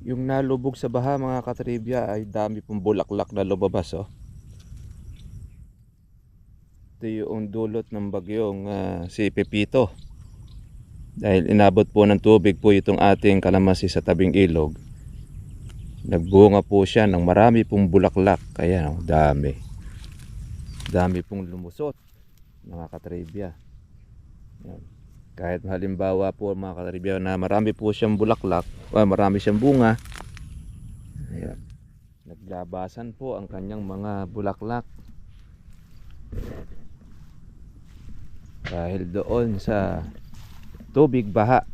Yung nalubog sa baha mga katribya ay dami pong bulaklak na lumabas oh. Ito yung dulot ng bagyong si Pepito. Dahil inabot po ng tubig po itong ating kalamansi sa tabing ilog. Nagbunga po siya ng marami pong bulaklak. Kaya oh, dami. Dami pong lumusot mga katribya. Yan. Kahit halimbawa po mga katribya na marami po siyang bulaklak, marami siyang bunga. Ayan. Naglabasan po ang kanyang mga bulaklak. Dahil doon sa tubig baha.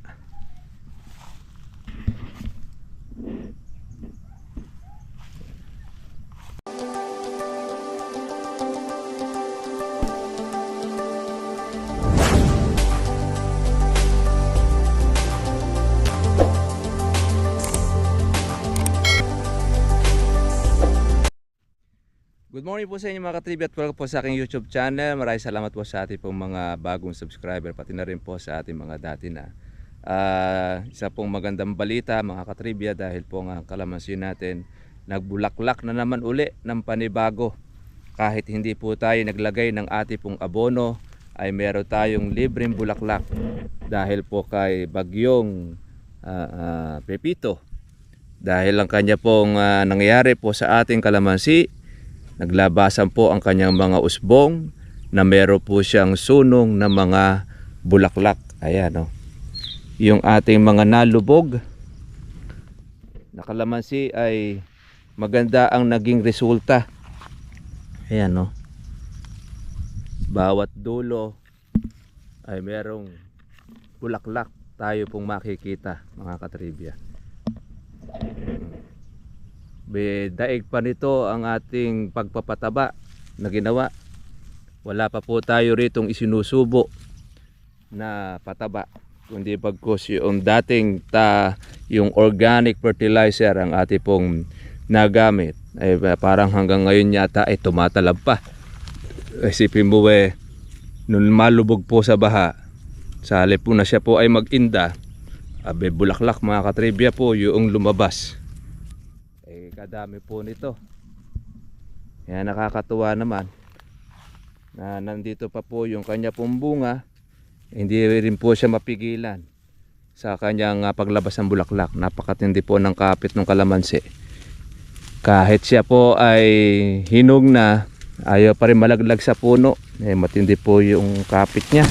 Good morning po sa inyo mga katribya at welcome po sa aking YouTube channel. Maraming salamat po sa ating pong mga bagong subscriber, pati na rin po sa ating mga dati na. Isa pong magandang balita mga katribya dahil po ang kalamansi natin nagbulaklak na naman uli ng panibago. Kahit hindi po tayo naglagay ng ating pong abono ay meron tayong libreng bulaklak dahil po kay bagyong Pepito. Dahil ang kanya pong nangyayari po sa ating kalamansi, naglabasan po ang kanyang mga usbong na meron po siyang sunong na mga bulaklak. Ayan o. Yung ating mga nalubog na kalamansi ay maganda ang naging resulta. Ayan o. Bawat dulo ay merong bulaklak tayo pong makikita mga katribya. Daig pa nito ang ating pagpapataba na ginawa. Wala pa po tayo ritong isinusubo na pataba, kundi bagkus yung dating yung organic fertilizer ang ating pong nagamit. Ay parang hanggang ngayon yata ay tumatalab pa. Isipin mo nung malubog po sa baha, sa halip po na siya po ay mag-inda, abe bulaklak mga katribya po yung lumabas. Kadami po nito. Kaya nakakatuwa naman na nandito pa po yung kanya pong bunga. Hindi rin po siya mapigilan sa kanyang paglabas ng bulaklak. Napakatindi po ng kapit ng kalamansi. Kahit siya po ay hinog na, ayaw pa rin malaglag sa puno. Matindi po yung kapit niya.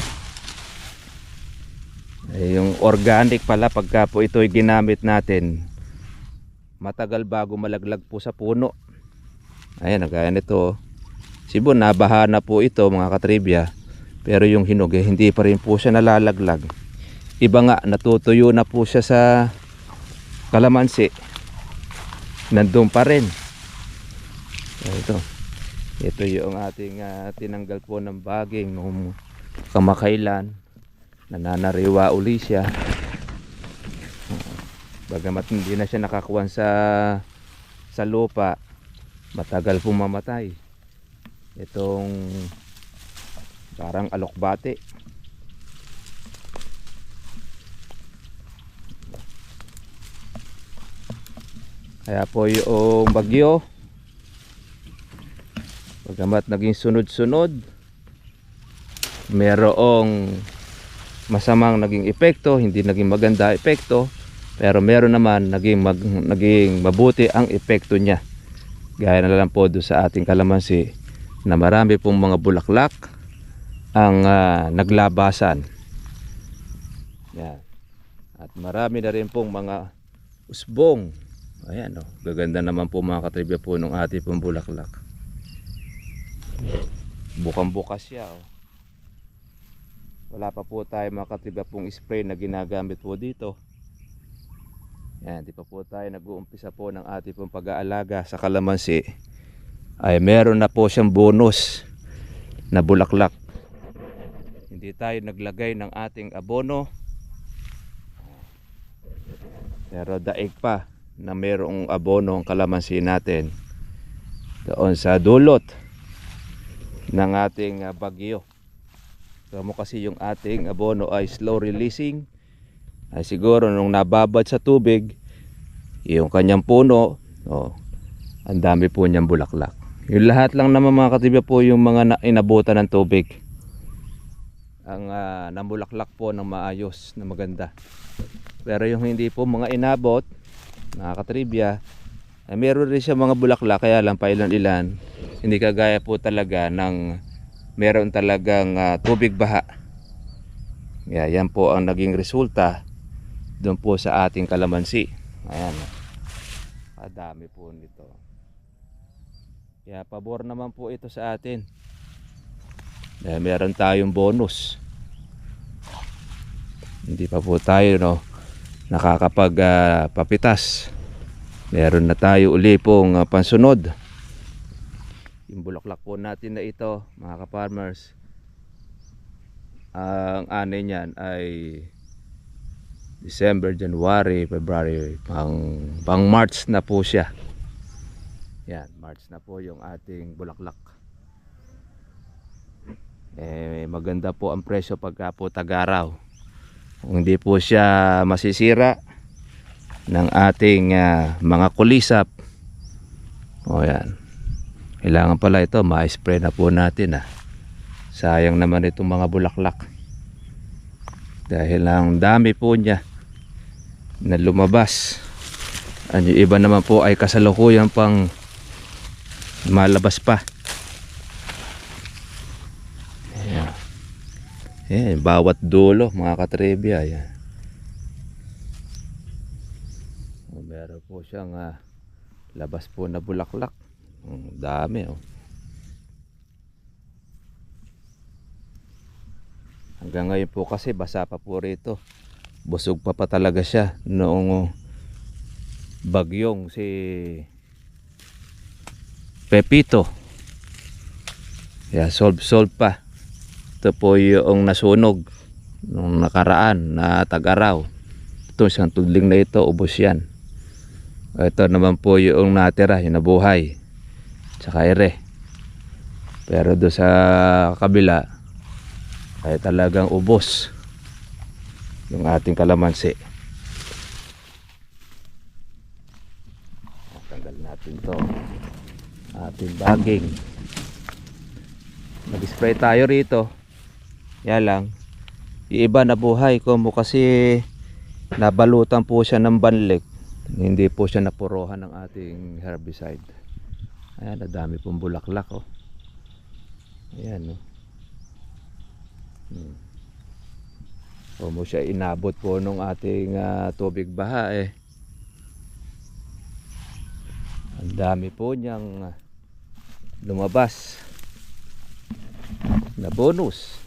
Yung organic pala pagka po ito ay ginamit natin, matagal bago malaglag po sa puno. Ayan, gaya nito. Sibon, nabaha na po ito mga katribya. Pero yung hinog hindi pa rin po siya nalalaglag. Iba nga, natutuyo na po siya sa kalamansi. Nandun pa rin. Ito yung ating tinanggal po ng baging nung kamakailan. Nananariwa uli siya. Bagamat hindi na siya nakakuha sa lupa, matagal pong mamatay. Itong parang alokbate. Kaya po yung bagyo, bagamat naging sunod-sunod, merong masamang naging epekto, hindi naging maganda epekto. Pero meron naman naging mabuti ang epekto niya. Gaya na lang po doon sa ating kalamansi na marami pong mga bulaklak ang naglabasan. Yan. At marami na rin pong mga usbong. Ayan o. Gaganda naman po mga katribya po ng ating pong bulaklak. Bukang-bukas siya o. Wala pa po tayo mga katribya pong spray na ginagamit po dito. Yan, di pa po tayo nag-uumpisa po ng ating pong pag-aalaga sa kalamansi. Ay meron na po siyang bonus na bulaklak. Hindi tayo naglagay ng ating abono. Pero daig pa na merong abono ang kalamansi natin doon sa dulot ng ating bagyo. Kamo kasi yung ating abono ay slow releasing. Ay siguro nung nababad sa tubig, yung kanyang puno, oh, ang dami po niyang bulaklak. Yung lahat lang naman mga katibya po yung mga inabutan ng tubig ang namulaklak po ng maayos na maganda. Pero yung hindi po mga inabot, mga katribya, ay meron rin siya mga bulaklak, kaya lang pailan-ilan, hindi kagaya po talaga ng meron talagang tubig baha. Yan po ang naging resulta doon po sa ating kalamansi. Ayan, kadami po nito. Kaya pabor naman po ito sa atin. Meron tayong bonus. Hindi pa po tayo nakakapag papitas. Meron na tayo uli pong pansunod. Yung bulaklak po natin na ito, mga ka-farmers, ang ani niyan ay December, January, February, pang March na po siya. Yan, March na po yung ating bulaklak. Maganda po ang presyo pagka po tag-araw. Kung hindi po siya masisira ng ating mga kulisap. O yan. Kailangan pala ito, ma-spray na po natin. Sayang naman itong mga bulaklak. Dahil ang dami po niya na lumabas. Yung iba naman po ay kasalukuyan pang malabas pa. Ayan, bawat dulo mga katribya. Ayan. Meron po siyang labas po na bulaklak. Dami Hanggang ngayon po kasi basa pa po rito. Busog pa talaga siya noong bagyong si Pepito. Solve pa. Ito po yung nasunog nung nakaraan na tag-araw. Ito isang tudling na ito, ubos yan. Ito naman po yung natira, yung nabuhay, tsaka ere. Pero doon sa kabila ay talagang ubos yung ating kalamansi. Tanggal natin to ating baging. Nag-spray tayo rito. Yan lang, yung iba nabuhay ko mo kasi nabalutan po siya ng banlik. Hindi po siya napuruhan ng ating herbicide. Ayan, nadami pong bulaklak Ayan mo siya inabot po nung ating tubig baha Ang dami po niyang lumabas na bonus.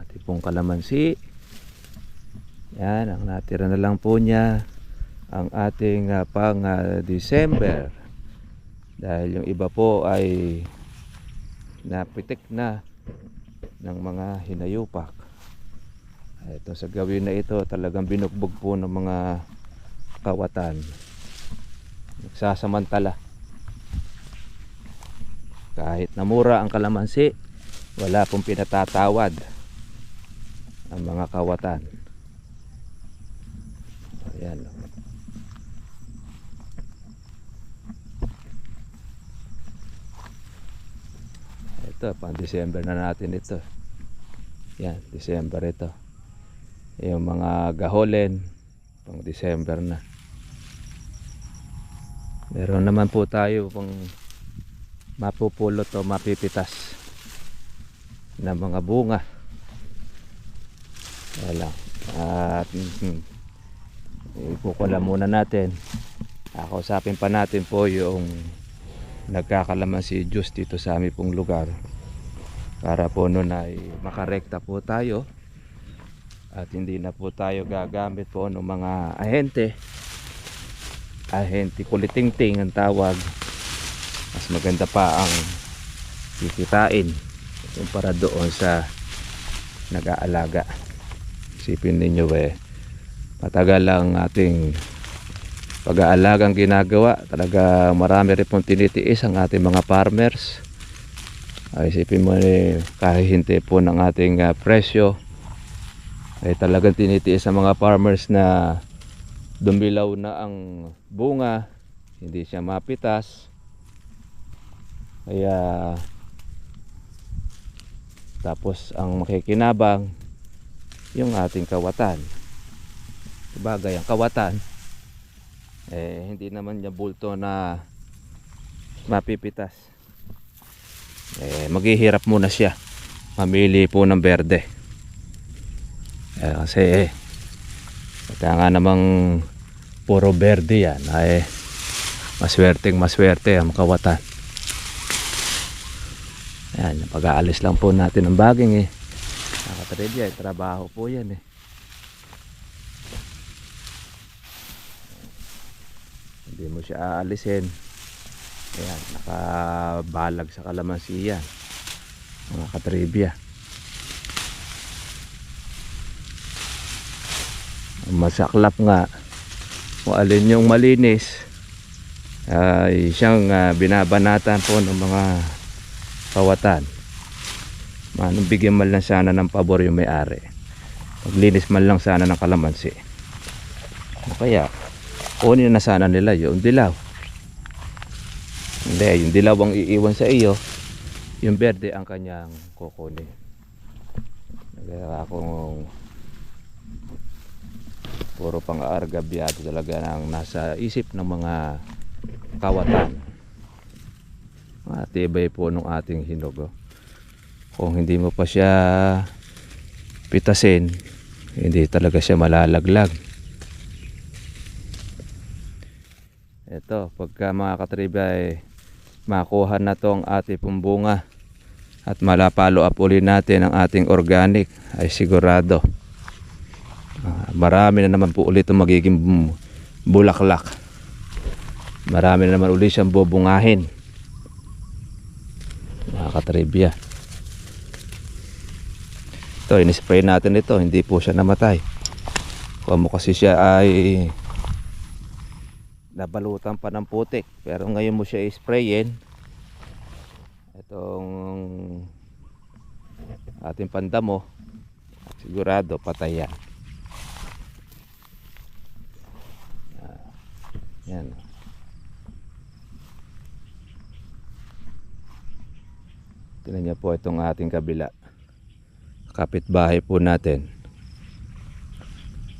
Ating pong kalamansi. Yan, ang natira na lang po niya ang ating pang December. Dahil yung iba po ay napitik na ng mga hinayupak. Ito sa gawin na ito talagang binugbog po ng mga kawatan. Nagsasamantala. Kahit namura ang kalamansi, wala pong pinatatawad ang mga kawatan. Ayan. Ito, pang December na natin ito. Yan, December ito. Yung mga gaholen, pang December na. Meron naman po tayo pang mapupulot o mapipitas na mga bunga. Wala. At ikukulam muna natin. Kausapin pa natin po yung nagkakalamansi juice dito sa aming pong lugar para po nun ay makarekta po tayo at hindi na po tayo gagamit po ng mga ahente kulitingting ang tawag. Mas maganda pa ang kikitain kumpara doon sa nag-aalaga. Isipin ninyo matagal lang ating pag-aalagang ginagawa. Talaga marami rin pong tinitiis ang ating mga farmers Isipin mo kahihintay po ng ating presyo ay talagang tinitiis sa mga farmers na dumilaw na ang bunga, hindi siya mapitas. Kaya tapos ang makikinabang yung ating kawatan. Sabagay ang kawatan hindi naman niya bulto na mapipitas. Maghihirap muna siya mamili po ng berde. Kasi kaya nga namang puro berde yan ay maswerte ang kawatan. Ayan, pag-aalis lang po natin ng baging nakatrebya, trabaho po yan hindi mo siya aalisin. Ayan, nakabalag sa kalamansi yan mga katribya. Masaklap nga kung alin yung malinis ay siyang binabanatan po ng mga kawatan. Bigyan man lang sana ng pabor yung may-ari, maglinis man lang sana ng kalamansi. Kaya kunin na sana nila yung dilaw. Hindi, yung dilaw ang iiwan sa iyo, yung berde ang kanyang kukunin. Kaya akong puro pang-aargabyado talaga ng nasa isip ng mga kawatan. Matibay po nung ating hinog. Kung hindi mo pa siya pitasin, hindi talaga siya malalaglag. Ito, pagka mga katribya makuha na to ang ating pumbunga at malapalo up ulit natin ang ating organic, ay sigurado marami na naman po ulit itong magiging bulaklak. Marami na naman ulit siyang bubungahin mga katribya. Ito, inispray natin ito, hindi po siya namatay. Kung mo kasi siya ay nabalutan pa ng putik, pero ngayon mo siya isprayin, itong ating pandamo, sigurado patay yan. Yan. Tingnan niyo po itong ating kabila, kapitbahay po natin.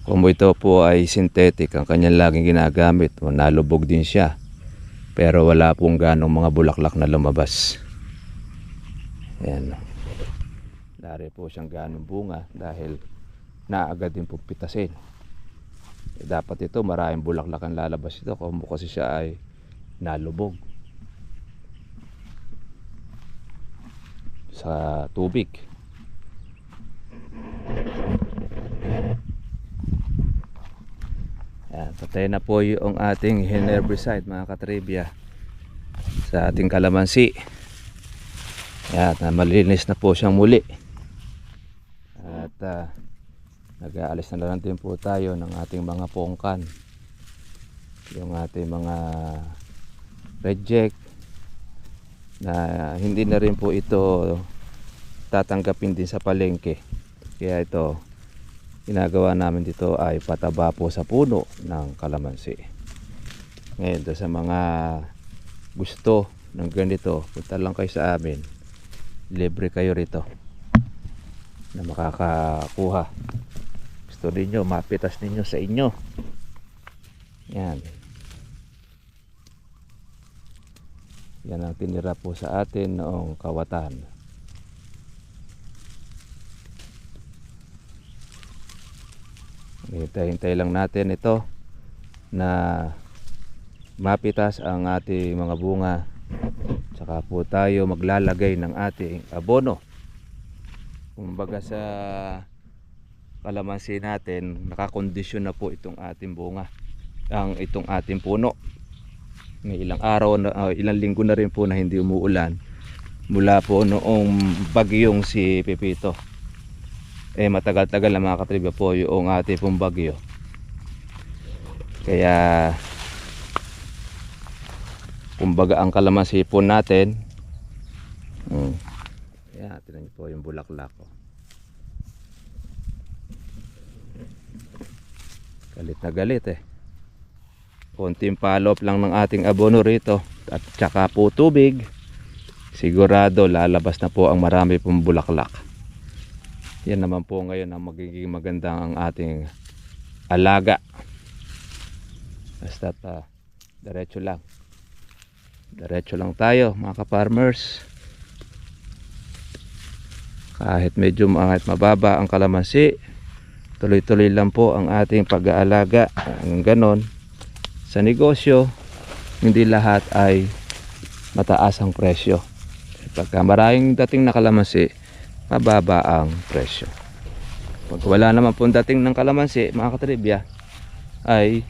Kung ito po ay synthetic ang kanyang laging ginagamit, nalubog din siya, pero wala pong ganong mga bulaklak na lumabas. Yan. Dari po siyang ganong bunga dahil naagad din po pitasin. Dapat ito maraming bulaklak ang lalabas ito kung kasi siya ay nalubog sa tubig. Yan, patay na po yung ating herbicide mga katribya sa ating kalamansi. Yan, malinis na po siyang muli. At nag-aalis na lang din po tayo ng ating mga pongkan, yung ating mga reject na hindi na rin po ito tatanggapin din sa palengke. Kaya ito, ginagawa namin dito ay pataba po sa puno ng kalamansi. Ngayon sa mga gusto ng ganito, punta lang kayo sa amin, libre kayo rito na makakakuha. Gusto ninyo, mapitas ninyo sa inyo. Yan. Yan ang tinira po sa atin noong kawatan. Hintay-hintay lang natin ito na mapitas ang ating mga bunga. Saka po tayo maglalagay ng ating abono. Kumbaga sa kalamansi natin, nakakondisyon na po itong ating bunga, itong ating puno. May ilang araw na, ilang linggo na rin po na hindi umuulan mula po noong bagyong si Pepito. Matagal-tagal na mga katribya po yung ating pong bagyo. Kaya kumbaga ang kalamansi po natin Ayan, tingnan niyo po yung bulaklak ko. Galit na galit eh. Konting follow-up lang ng ating abono rito at tsaka po tubig, sigurado lalabas na po ang marami pong bulaklak. Yan naman po ngayon ang magiging magandang ang ating alaga. Basta diretso lang. Diretso lang tayo mga ka-farmers. Kahit medyo mababa ang kalamansi, tuloy-tuloy lang po ang ating pag-aalaga. Ang ganon, sa negosyo, hindi lahat ay mataas ang presyo. Pagka maraming dating na kalamansi, mababa ang presyo. Pag wala naman pong dating ng kalamansi, mga katribya, ay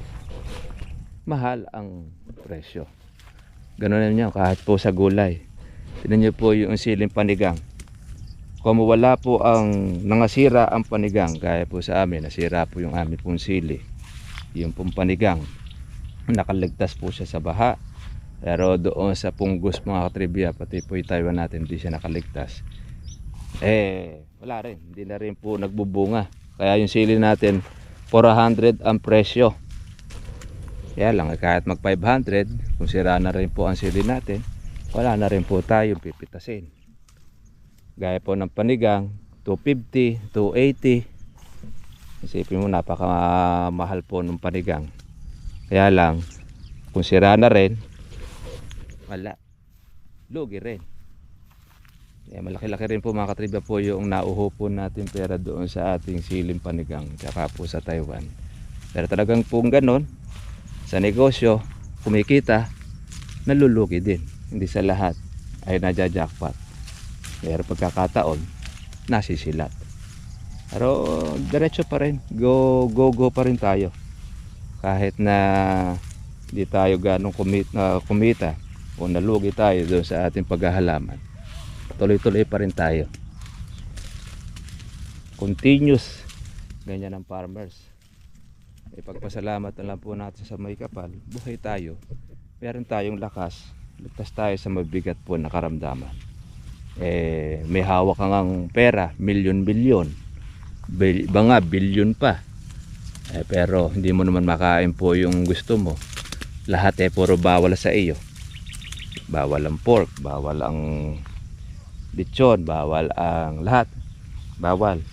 mahal ang presyo. Ganun na niyo kahit po sa gulay. Tingnan niyo po yung siling panigang. Kung wala po ang nangasira ang panigang, gaya po sa amin, nasira po yung amin pong sili, yung pong panigang, nakaligtas po siya sa baha. Pero doon sa punggos mga katribya, pati po yung Taiwan natin, hindi siya nakaligtas. Wala rin, hindi na rin po nagbubunga. Kaya yung sili natin 400 ang presyo. Kaya lang kahit mag 500, kung sira na rin po ang sili natin, wala na rin po tayong pipitasin. Gaya po ng panigang 250, 280. Isipin mo, napakamahal po ng panigang. Kaya lang kung sira na rin, wala, lugi rin. Malaki-laki rin po mga katribya po yung nauho po natin pera doon sa ating siling panigang tsaka po sa Taiwan. Pero talagang po ganon, sa negosyo kumikita, nalulugi din. Hindi sa lahat ay nadja-jackpot. Pero pagkakataon, nasisilat. Pero diretso pa rin, go pa rin tayo. Kahit na hindi tayo ganong kumita o nalugi tayo doon sa ating paghahalaman, tuloy-tuloy pa rin tayo. Continuous, ganyan ang farmers. Ipagpasalamat na lang po natin sa may kapal, buhay tayo, meron tayong lakas, ligtas tayo sa mabigat po na karamdaman. May hawak kang pera, milyon-bilyon, iba nga bilyon pa, pero hindi mo naman makain po yung gusto mo. Lahat puro bawal sa iyo. Bawal ang pork, bawal ang lechon, bawal ang lahat, bawal.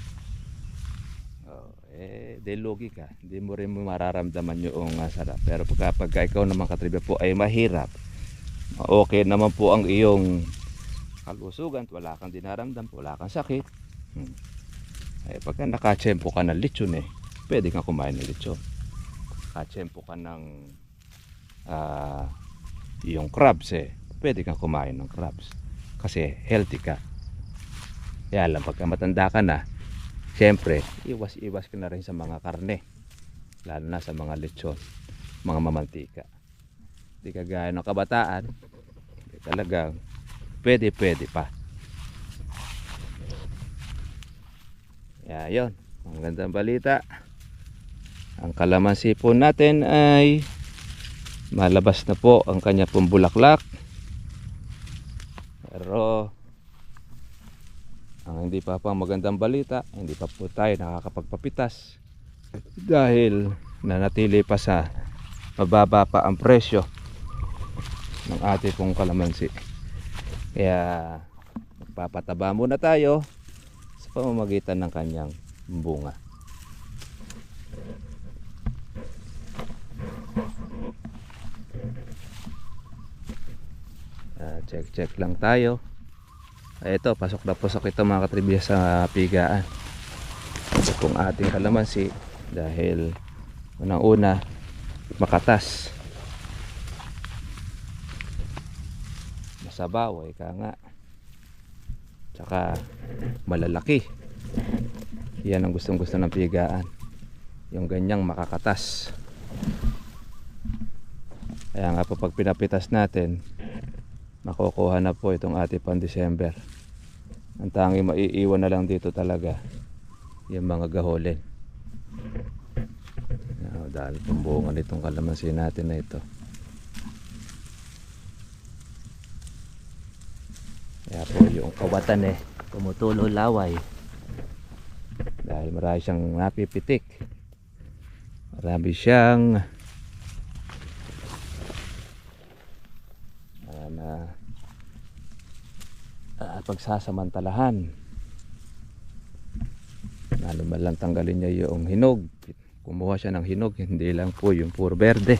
Dahil logi ka, hindi mo rin mararamdaman yung sarap. Pero pagka ikaw naman katribya po ay mahirap, okay naman po ang iyong kalusugan, wala kang dinaramdam, wala kang sakit, pagka nakatsempo ka ng lechon, pwede kang kumain ng lechon. Nakatsempo ka ng yung crabs, pwede kang kumain ng crabs kasi healthy ka. Kaya lang pagka matanda ka na, siyempre iwas ka na rin sa mga karne, lalo na sa mga lechon, mga mamantika. Hindi kagaya ng kabataan, talagang pwede pa. Yun, ang gandang balita. Ang kalamansi po natin ay malabas na po ang kanya pong bulaklak. Pero ang hindi pa pang magandang balita, hindi pa po tayo nakakapagpapitas dahil nanatili pa sa mababa pa ang presyo ng ating pong kalamansi. Kaya magpapataba muna tayo sa pamamagitan ng kanyang bunga. Check lang tayo. Ito, pasok na pasok ito mga katribya sa pigaan. Ito pong ating kalamansi dahil unang-una makatas, masabaw, ika nga, tsaka malalaki. Yan ang gustong gusto ng pigaan, yung ganyang makakatas. Kaya nga po pag pinapitas natin, makukuha na po itong ating pang December. Ang tanging maiiwan na lang dito talaga yung mga gaholin. Dahil pambungan itong kalamansi natin na ito. Kaya po yung kawatan tumutulo laway dahil marami siyang napipitik, marami siyang pagsasamantalahan. Lalo man lang tanggalin niya yung hinog, kumuha siya ng hinog, hindi lang po yung puro berde.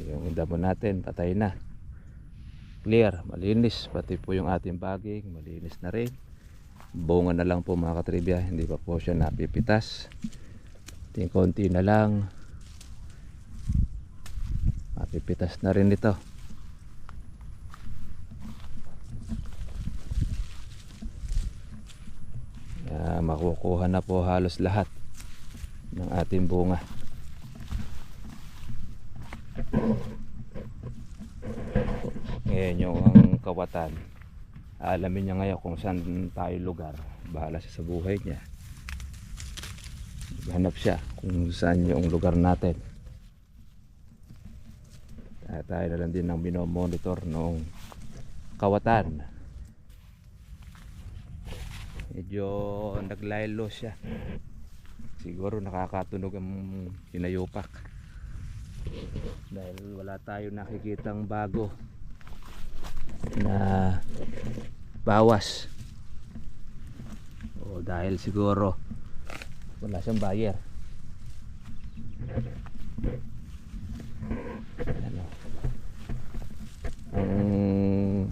Yung damo natin patay na, clear, malinis, pati po yung ating baging malinis na rin. Bunga na lang po mga katribya, hindi pa po siya napipitas. Konti na lang mapipitas na rin ito. Makukuha na po halos lahat ng ating bunga. Ngayon yung ang kawatan, alamin niya ngayon kung saan tayo lugar. Bahala siya sa buhay niya, hanap siya kung saan yung lugar natin. Tayo na lang din ang binomonitor noong kawatan. Medyo naglaylo siya, siguro nakakatunog ang hinayupak dahil wala tayo nakikitang bago na bawas, o dahil siguro wala siyang buyer. Ang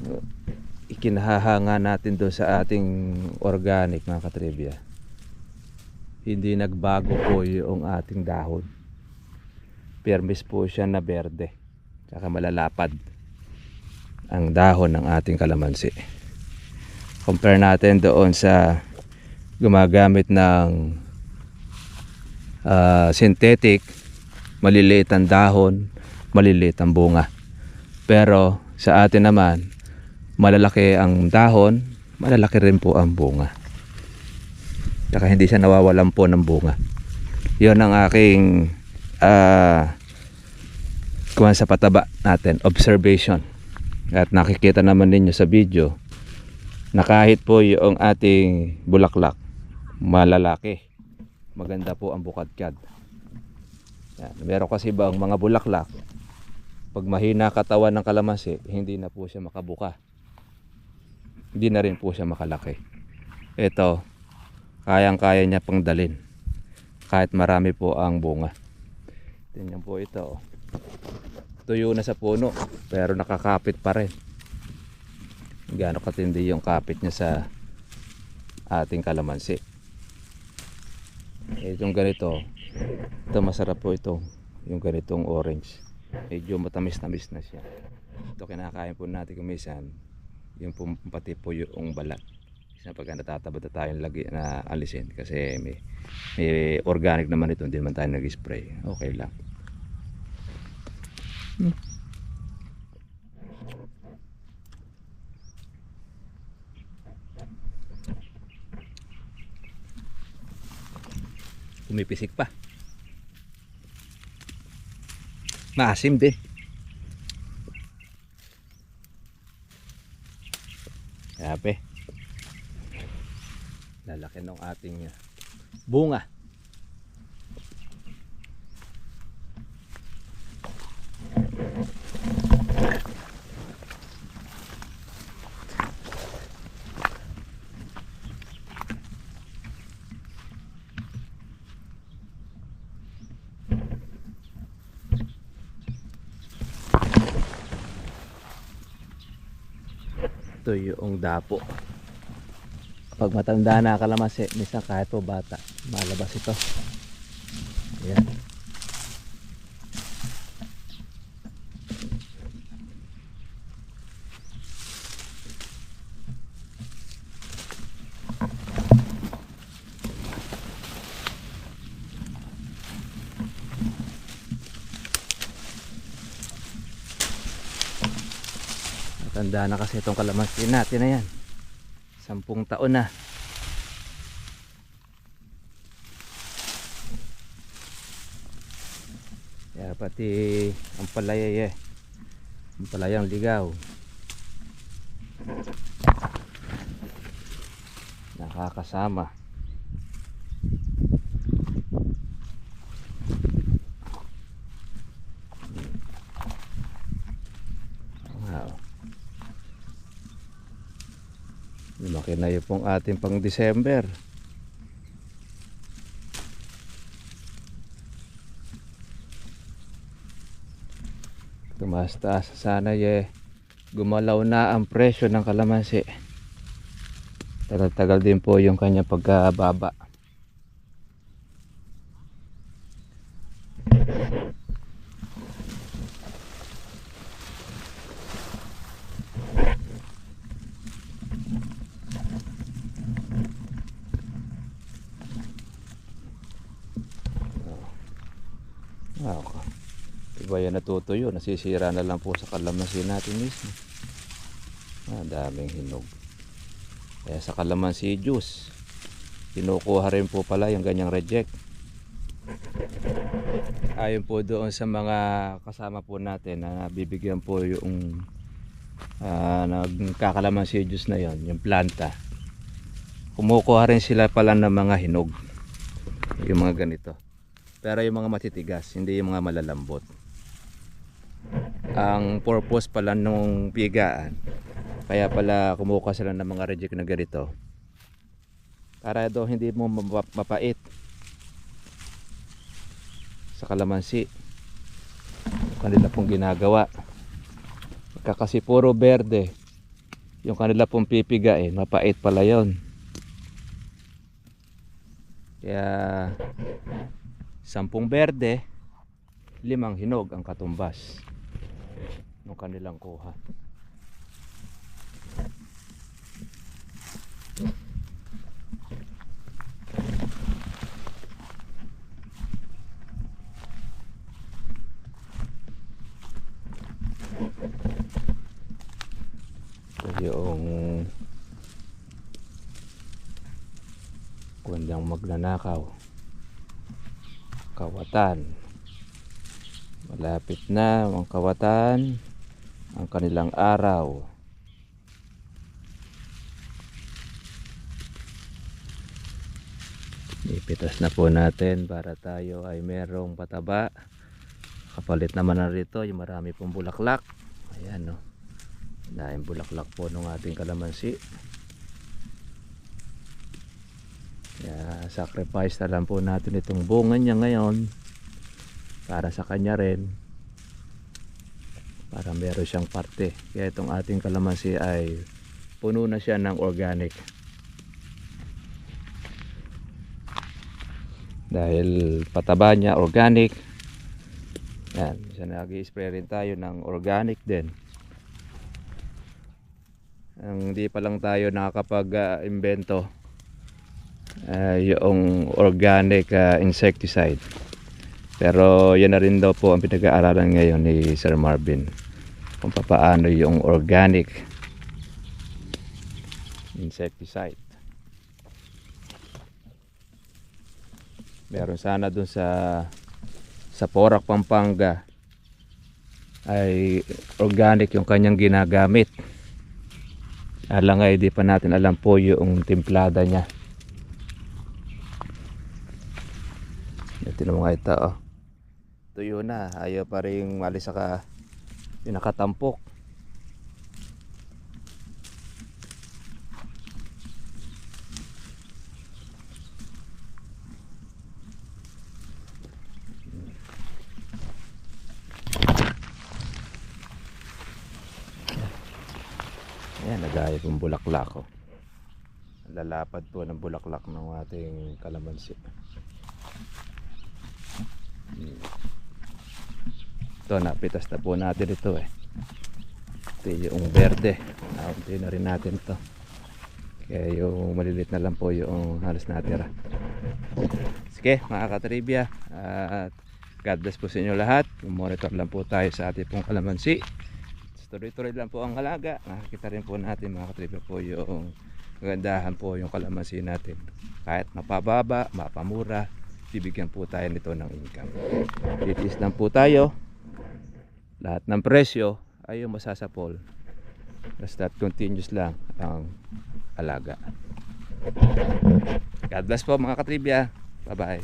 ikinahahanga natin doon sa ating organic mga katribya, hindi nagbago po yung ating dahon, permis po siya na berde, saka malalapad ang dahon ng ating kalamansi. Compare natin doon sa gumagamit ng synthetic, maliliit ang dahon, maliliit ang bunga. Pero sa atin naman, malalaki ang dahon, malalaki rin po ang bunga. Saka hindi siya nawawalan po ng bunga. Yun ang aking kuwan sa pataba natin, observation. At nakikita naman ninyo sa video na kahit po yung ating bulaklak malalaki, maganda po ang bukadkad. Yan. Meron kasi bang mga bulaklak, pag mahina katawan ng kalamansi, hindi na po siya makabuka, hindi na rin po siya makalaki. Ito, kayang-kaya niya pang dalin kahit marami po ang bunga. Tingnan po ito, tuyo na sa puno pero nakakapit pa rin. Gaano katindi yung kapit niya sa ating kalamansi. Itong ganito, ito masarap po ito, yung ganitong orange, medyo matamis-tamis na siya. Ito kinakain po natin kumisan, yung pati po yung balat. Kasi pag natatabad na tayong lagi na alisin, kasi may organic naman ito, hindi naman tayo nag-spray, okay lang. Pumipisik pa, maasim din. Yape, lalaki ng ating bunga. Ito yung dapo. Pag matanda na kalamansi, minsan kahit po bata, malabas ito. Ayan. Matanda na kasi itong kalamansi natin na yan. 10 taon na. Kaya pati ang palayay ang palayang ligaw, nakakasama. Wow. Lumaki na yun pong ating pang December. Tumaas taas sana gumalaw na ang presyo ng kalamansi. Tagal-tagal din po yung kanya pagkababa. Wow. Iba yan natutuyo, nasisira na lang po sa kalamansi natin mismo. Daming hinog. Kaya sa kalamansi juice, kinukuha rin po pala yung ganyang reject. Ayon po doon sa mga kasama po natin na bibigyan po yung nagkakalamansi juice na yon, yung planta. Kumukuha rin sila pala ng mga hinog, yung mga ganito. Pero yung mga matitigas, hindi yung mga malalambot. Ang purpose pala nung pigaan, kaya pala kumukuha sila ng mga reject na ganito, para daw hindi mo mapait sa kalamansi. Kanila pong ginagawa. Kasi puro berde yung kanila pong pipigain, mapait pala yon. Kaya 10 berde, 5 hinog ang katumbas ng kanilang kuha. Yung kundang magnanakaw, kawatan. Malapit na ang kawatan, ang kanilang araw. Ipitas na po natin para tayo ay merong pataba. Kapalit naman na rito yung marami pong bulaklak. Ayan, no. Dahil bulaklak po ng ating kalamansi. Kaya sacrifice na lang po natin itong bunga niya ngayon para sa kanya rin, para meron siyang parte. Kaya itong ating kalamansi ay puno na siya ng organic, dahil pataba niya organic. Yan, nag-i-spray rin tayo ng organic din. Hindi pa lang tayo nakakapag-invento yung organic insecticide, pero yan na rin daw po ang pinag-aaralan ngayon ni Sir Marvin, kung paano yung organic insecticide. Meron sana dun sa Porac, Pampanga, ay organic yung kanyang ginagamit. Alang ay di pa natin alam po yung timplada niya. Ito na mga ito, oh. Tuyo na, ayaw pa rin malis sa pinakatampok. Ayan, nagaya pong bulaklak, oh. Lalapad po ng bulaklak ng ating kalamansi. Ito, napitas na po natin ito, ito yung berde, naunti na rin natin ito. Kaya yung malilit na lang po yung halos natira. Sige mga katribya, at God bless po sa inyo lahat. Monitor lang po tayo sa ating pong kalamansi. Tuloy-tuloy lang po ang halaga. Nakikita rin po natin mga katribya po yung kagandahan po yung kalamansi natin. Kahit mapababa, mapamura, bibigyan po tayo nito ng income. Titiis lang po tayo. Lahat ng presyo ay yung masasapol Basta continuous lang ang alaga. God bless po mga katribya. Bye bye.